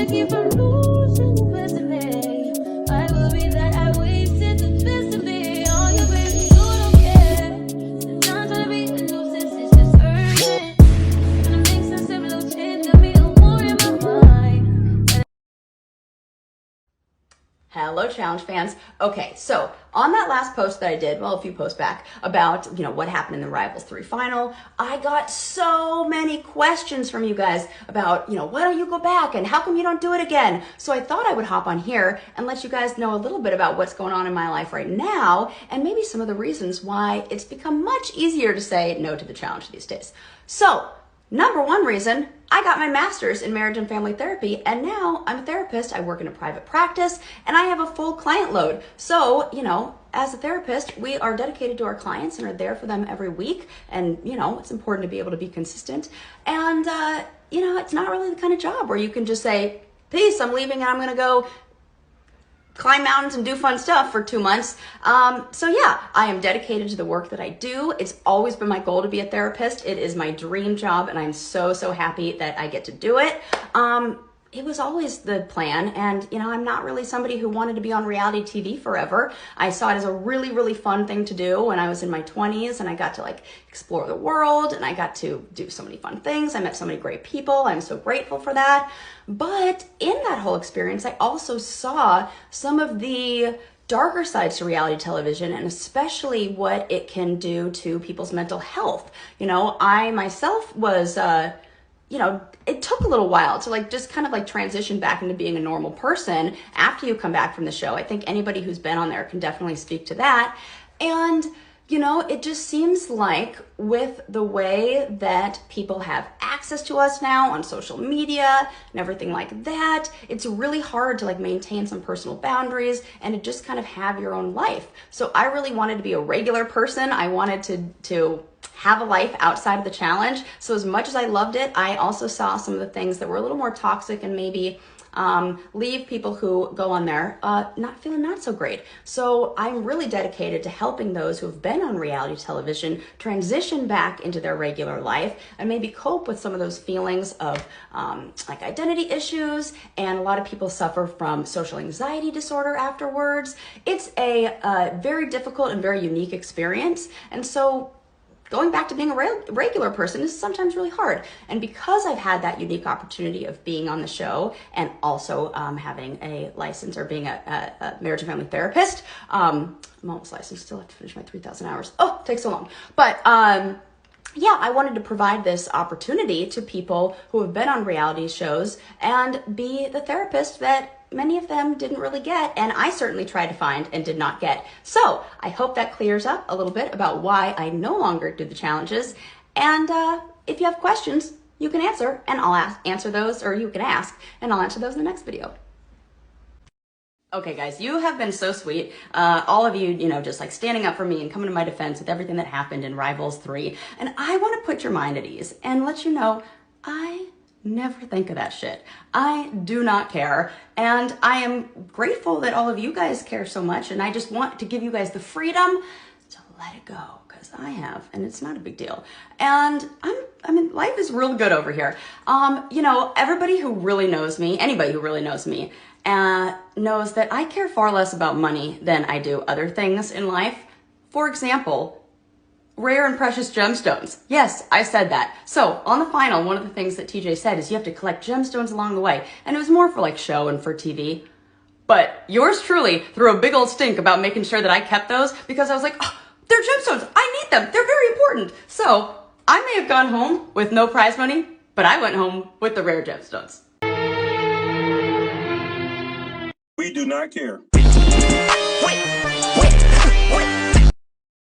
keep from losing the best of me. I will be that I wasted the best of me. Oh, you baby, you don't care. I'm not trying to be a nuisance, it's just urgent. Gonna make some simple change, got me a war in my mind. Hello, challenge fans. Okay, so on that last post that I did, well, a few posts back, about, what happened in the Rivals 3 final, I got so many questions from you guys about, why don't you go back and how come you don't do it again? So I thought I would hop on here and let you guys know a little bit about what's going on in my life right now and maybe some of the reasons why it's become much easier to say no to the challenge these days. So, number one reason, I got my master's in marriage and family therapy, and now I'm a therapist. I work in a private practice, and I have a full client load. So, as a therapist, we are dedicated to our clients and are there for them every week. And, it's important to be able to be consistent. And, it's not really the kind of job where you can just say, peace, I'm leaving and I'm going to go climb mountains and do fun stuff for 2 months. So yeah, I am dedicated to the work that I do. It's always been my goal to be a therapist. It is my dream job, and I'm so happy that I get to do it. It was always the plan, and I'm not really somebody who wanted to be on reality TV forever. I saw it as a really fun thing to do when I was in my 20s, and I got to explore the world, and I got to do so many fun things. I met so many great people. I'm so grateful for that. But in that whole experience, I also saw some of the darker sides to reality television, and especially what it can do to people's mental health. I myself was it took a little while to just kind of transition back into being a normal person after you come back from the show. I think anybody who's been on there can definitely speak to that. And, it just seems like with the way that people have access to us now on social media and everything like that, it's really hard to maintain some personal boundaries and to just kind of have your own life. So I really wanted to be a regular person. I wanted to have a life outside of the challenge. So as much as I loved it, I also saw some of the things that were a little more toxic and maybe leave people who go on there not feeling not so great. So I'm really dedicated to helping those who have been on reality television transition back into their regular life and maybe cope with some of those feelings of identity issues. And a lot of people suffer from social anxiety disorder afterwards. It's a very difficult and very unique experience. And so going back to being a regular person is sometimes really hard. And because I've had that unique opportunity of being on the show and also having a license or being a marriage and family therapist, I'm almost licensed, still have to finish my 3,000 hours. Oh, it takes so long. But yeah, I wanted to provide this opportunity to people who have been on reality shows and be the therapist that many of them didn't really get, and I certainly tried to find and did not get. So I hope that clears up a little bit about why I no longer do the challenges. And if you have questions, you can answer, and I'll answer those, or you can ask, and I'll answer those in the next video. Okay, guys, you have been so sweet. All of you, just standing up for me and coming to my defense with everything that happened in Rivals 3. And I want to put your mind at ease and let you know I never think of that shit. I do not care. And I am grateful that all of you guys care so much. And I just want to give you guys the freedom to let it go, because I have, and it's not a big deal. And life is real good over here. Everybody who really knows me, anybody who really knows me, knows that I care far less about money than I do other things in life. For example, rare and precious gemstones. Yes, I said that. So on the final, one of the things that TJ said is you have to collect gemstones along the way. And it was more for show and for TV. But yours truly threw a big old stink about making sure that I kept those because I was like, oh, they're gemstones. I need them. They're very important. So I may have gone home with no prize money, but I went home with the rare gemstones. We do not care. Wait.